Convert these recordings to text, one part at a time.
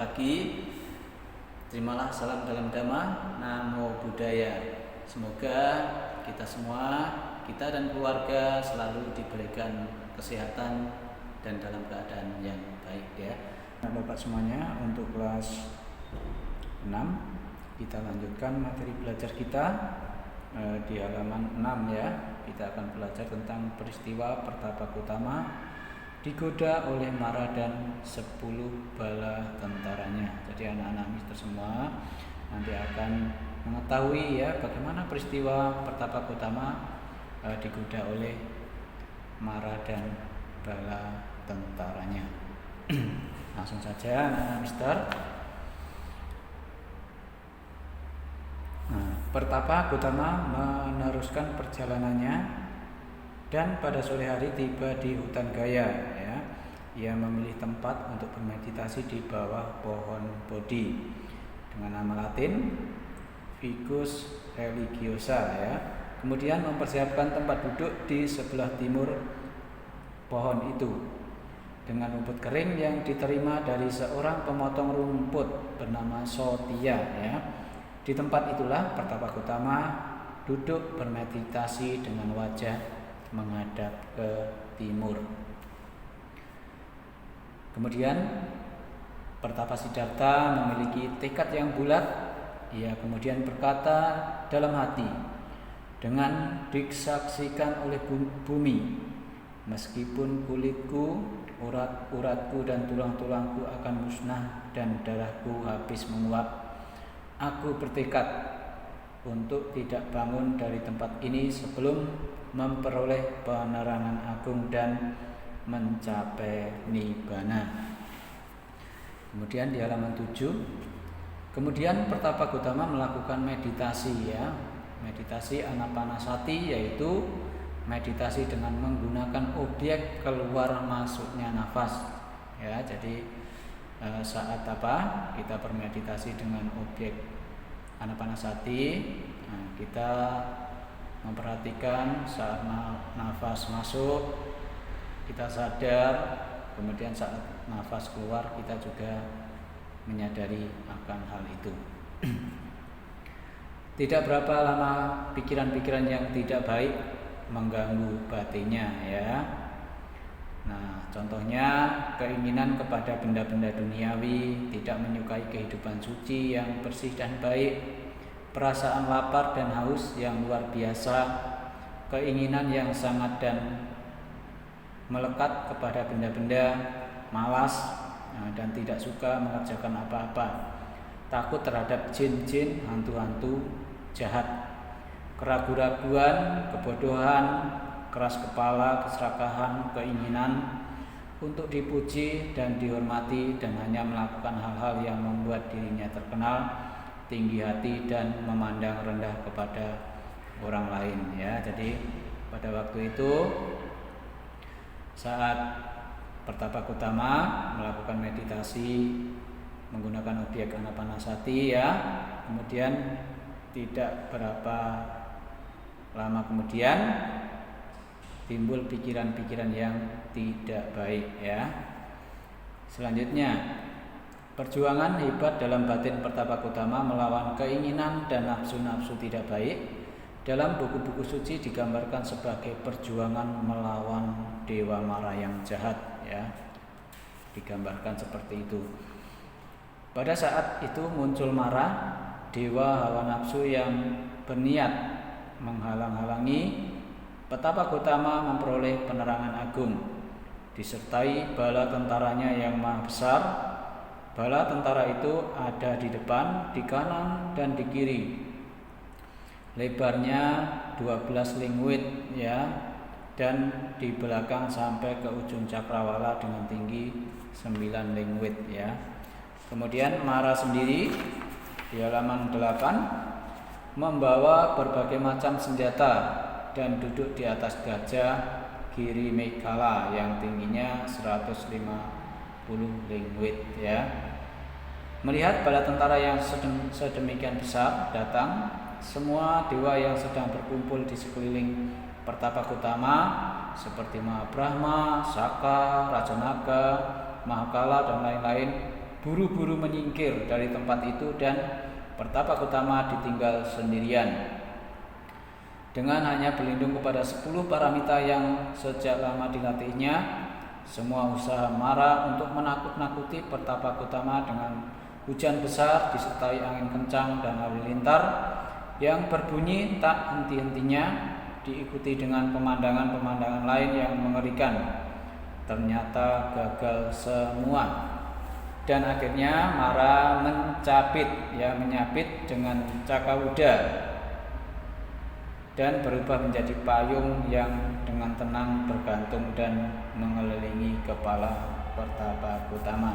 lagi. Terimalah salam dalam dhamma, namo buddhaya. Semoga kita semua, kita dan keluarga selalu diberikan kesehatan dan dalam keadaan yang baik ya. Nah, Bapak semuanya, untuk kelas 6 kita lanjutkan materi belajar kita di halaman 6 ya. Kita akan belajar tentang peristiwa Pertapakutama digoda oleh Mara dan 10 bala tentaranya. Jadi anak-anak mister semua nanti akan mengetahui ya bagaimana peristiwa Pertapakutama digoda oleh Mara dan bala tentaranya. Langsung saja anak-anak mister. Pertapakutama meneruskan perjalanannya dan pada sore hari tiba di hutan Gaya ya. Ia memilih tempat untuk bermeditasi di bawah pohon Bodhi dengan nama Latin Ficus religiosa ya. Kemudian mempersiapkan tempat duduk di sebelah timur pohon itu dengan rumput kering yang diterima dari seorang pemotong rumput bernama Sotia ya. Di tempat itulah Pertapakutama duduk bermeditasi dengan wajah menghadap ke timur. Kemudian Pertapasiddhartha memiliki tekad yang bulat. Ia kemudian berkata dalam hati, dengan disaksikan oleh bumi, meskipun kulitku, urat-uratku dan tulang-tulangku akan musnah dan darahku habis menguap, aku bertekad untuk tidak bangun dari tempat ini sebelum memperoleh penerangan agung dan mencapai nibbana. Kemudian di halaman 7, kemudian Pertapakutama melakukan meditasi ya, meditasi anapanasati, yaitu meditasi dengan menggunakan objek keluar masuknya nafas ya. Jadi saat kita bermeditasi dengan objek anapanasati, kita memperhatikan saat nafas masuk kita sadar, kemudian saat nafas keluar kita juga menyadari akan hal itu. Tidak berapa lama pikiran-pikiran yang tidak baik mengganggu batinnya ya. Nah, contohnya keinginan kepada benda-benda duniawi, tidak menyukai kehidupan suci yang bersih dan baik, perasaan lapar dan haus yang luar biasa, keinginan yang sangat dan melekat kepada benda-benda, malas dan tidak suka mengerjakan apa-apa, takut terhadap jin-jin, hantu-hantu jahat, keraguan-raguan, kebodohan, keras kepala, keserakahan, keinginan untuk dipuji dan dihormati dan hanya melakukan hal-hal yang membuat dirinya terkenal, tinggi hati dan memandang rendah kepada orang lain ya. Jadi pada waktu itu saat Pertapakutama melakukan meditasi menggunakan objek anapanasati ya, kemudian tidak berapa lama kemudian timbul pikiran-pikiran yang tidak baik ya. Selanjutnya, perjuangan hebat dalam batin Pertapakutama melawan keinginan dan nafsu-nafsu tidak baik dalam buku-buku suci digambarkan sebagai perjuangan melawan dewa Mara yang jahat ya. Digambarkan seperti itu. Pada saat itu muncul Mara, dewa hawa nafsu yang berniat menghalang-halangi Pertapakutama memperoleh penerangan agung, disertai bala tentaranya yang maha besar. Bala tentara itu ada di depan, di kanan dan di kiri. Lebarnya 12 lingwit ya, dan di belakang sampai ke ujung cakrawala dengan tinggi 9 lingwit ya. Kemudian Mara sendiri di halaman 8 membawa berbagai macam senjata dan duduk di atas gajah Giri Meghala yang tingginya 150 lingwit ya. Melihat bala tentara yang sedemikian besar datang, semua dewa yang sedang berkumpul di sekeliling Pertapakutama seperti Mahabrahma, Saka, Raja Naga, Mahakala dan lain-lain buru-buru menyingkir dari tempat itu dan Pertapa Gotama ditinggal sendirian. Dengan hanya berlindung kepada 10 paramita yang sejak lama dilatihnya, semua usaha Mara untuk menakut-nakuti Pertapa Gotama dengan hujan besar disertai angin kencang dan halilintar yang berbunyi tak henti-hentinya, diikuti dengan pemandangan-pemandangan lain yang mengerikan, ternyata gagal semua. Dan akhirnya Mara menyapit dengan Cakawuda dan berubah menjadi payung yang dengan tenang bergantung dan mengelilingi kepala Pertapa Gotama.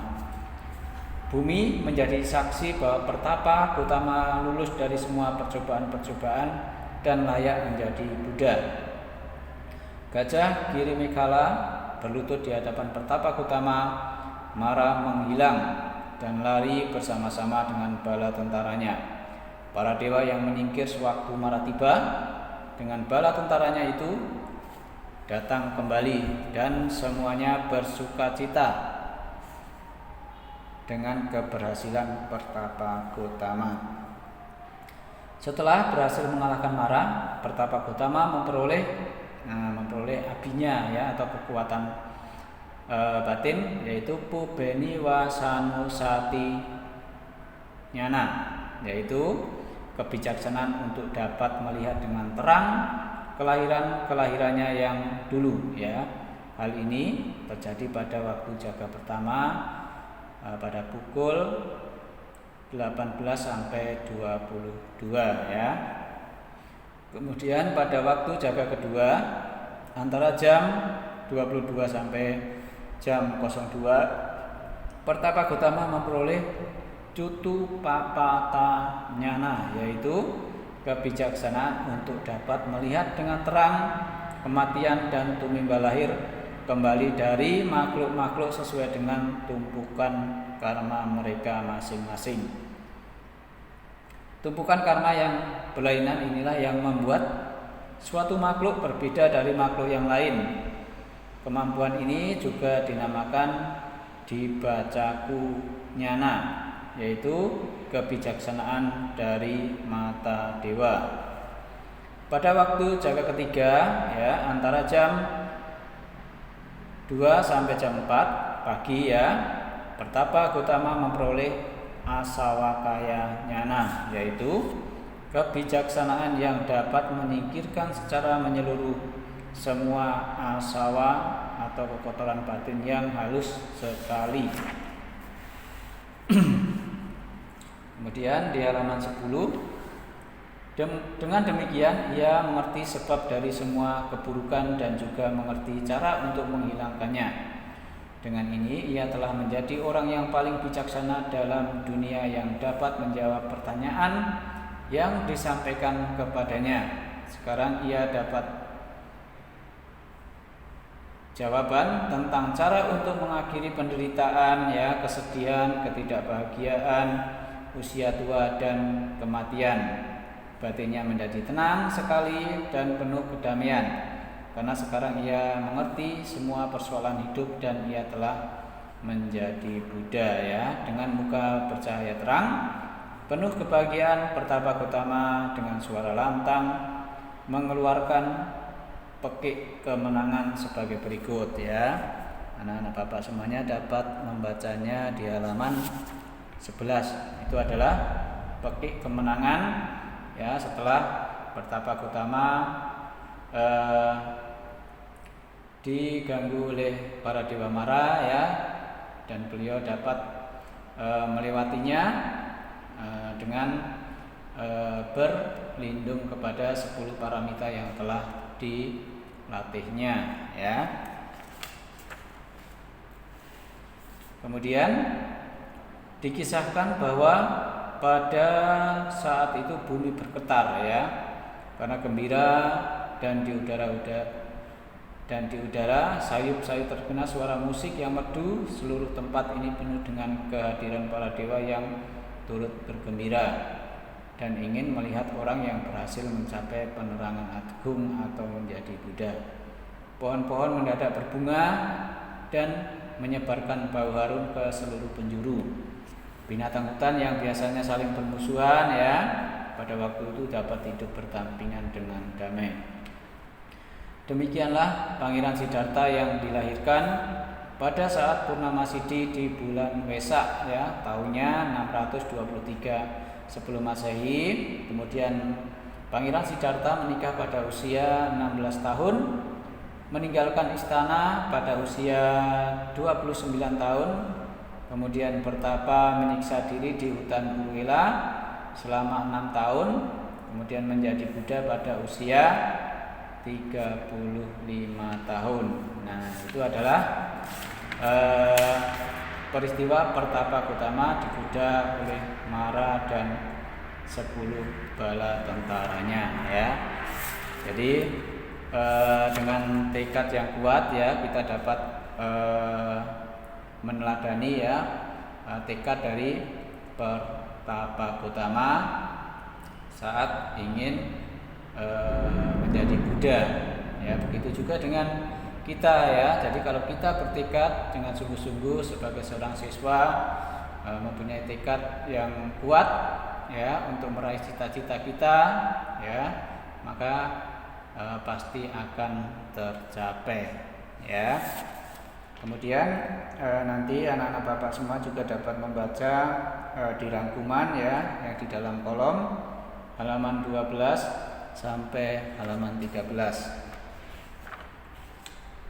Bumi menjadi saksi bahwa Pertapa Gotama lulus dari semua percobaan-percobaan dan layak menjadi Buddha. Gajah Girimekhala berlutut di hadapan Pertapa Gotama. Mara menghilang dan lari bersama-sama dengan bala tentaranya. Para dewa yang menyingkir sewaktu Mara tiba dengan bala tentaranya itu datang kembali dan semuanya bersukacita dengan keberhasilan Pertapa Gotama. Setelah berhasil mengalahkan Mara, Pertapa Gotama memperoleh abinya atau kekuatan batin, yaitu Pubeni Wasanusati Nyana, yaitu kebijaksanaan untuk dapat melihat dengan terang kelahirannya yang dulu. Hal ini terjadi pada waktu jaga pertama pada pukul 18 sampai 22 . Kemudian pada waktu jaga kedua antara jam 22 sampai jam 02, Pertapa Gotama memperoleh Cutupapata Nyana, yaitu kebijaksanaan untuk dapat melihat dengan terang kematian dan tumimba lahir kembali dari makhluk-makhluk sesuai dengan tumpukan karma mereka masing-masing. Tumpukan karma yang berlainan inilah yang membuat suatu makhluk berbeda dari makhluk yang lain. Kemampuan ini juga dinamakan Dibacaku Nyana, yaitu kebijaksanaan dari mata dewa. Pada waktu jaga ketiga antara jam 2 sampai jam 4 pagi Pertapa Gotama memperoleh Asawakaya Nyana, yaitu kebijaksanaan yang dapat menyingkirkan secara menyeluruh semua asawa atau kekotoran batin yang halus sekali. Kemudian di halaman 10, dengan demikian ia mengerti sebab dari semua keburukan dan juga mengerti cara untuk menghilangkannya. Dengan ini ia telah menjadi orang yang paling bijaksana dalam dunia yang dapat menjawab pertanyaan yang disampaikan kepadanya. Sekarang ia dapat jawaban tentang cara untuk mengakhiri penderitaan, kesedihan, ketidakbahagiaan, usia tua dan kematian. Batinnya menjadi tenang sekali dan penuh kedamaian karena sekarang ia mengerti semua persoalan hidup dan ia telah menjadi Buddha. Dengan muka bercahaya terang, penuh kebahagiaan, Pertapa Gotama dengan suara lantang mengeluarkan pekik kemenangan sebagai berikut. Anak-anak Bapak semuanya dapat membacanya di halaman 11. Itu adalah pekik kemenangan setelah Pertapa Gotama diganggu oleh para dewa Mara dan beliau dapat melewatinya dengan berlindung kepada 10 paramita yang telah dilatihnya. Kemudian dikisahkan bahwa pada saat itu bumi bergetar karena gembira dan di udara sayup-sayup terkena suara musik yang merdu. Seluruh tempat ini penuh dengan kehadiran para dewa yang turut bergembira dan ingin melihat orang yang berhasil mencapai penerangan agung atau menjadi Buddha. Pohon-pohon mendadak berbunga dan menyebarkan bau harum ke seluruh penjuru. Binatang hutan yang biasanya saling bermusuhan ya, pada waktu itu dapat hidup berdampingan dengan damai. Demikianlah Pangeran Siddhartha yang dilahirkan pada saat Purnama Sidhi di bulan Wesak ya, tahunnya 623 sebelum Masehi. Kemudian Pangeran Siddhartha menikah pada usia 16 tahun, meninggalkan istana pada usia 29 tahun, kemudian bertapa menyiksa diri di hutan Uruvela selama 6 tahun, kemudian menjadi Buddha pada usia 35 tahun. Nah, itu adalah peristiwa pertapa Gotama di Buddha oleh Mara dan 10 bala tentaranya ya. Jadi dengan tekad yang kuat ya, kita dapat meneladani ya tekad dari pertapa Gotama saat ingin menjadi Buddha ya. Begitu juga dengan kita ya. Jadi kalau kita bertekad dengan sungguh-sungguh sebagai seorang siswa, mempunyai tekad yang kuat ya untuk meraih cita-cita kita ya, maka pasti akan tercapai ya. Kemudian nanti anak-anak Bapak semua juga dapat membaca di rangkuman ya yang di dalam kolom halaman 12 sampai halaman 13.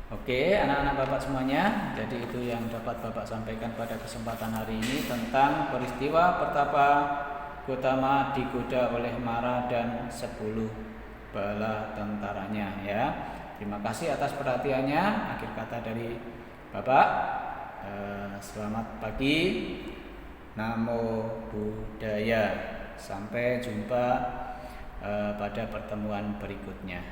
Oke, anak-anak Bapak semuanya, jadi itu yang dapat Bapak sampaikan pada kesempatan hari ini tentang peristiwa pertapa Gotama digoda oleh Mara dan 10 bala tentaranya ya. Terima kasih atas perhatiannya. Akhir kata dari Bapak, selamat pagi, Namo Buddhaya. Sampai jumpa pada pertemuan berikutnya.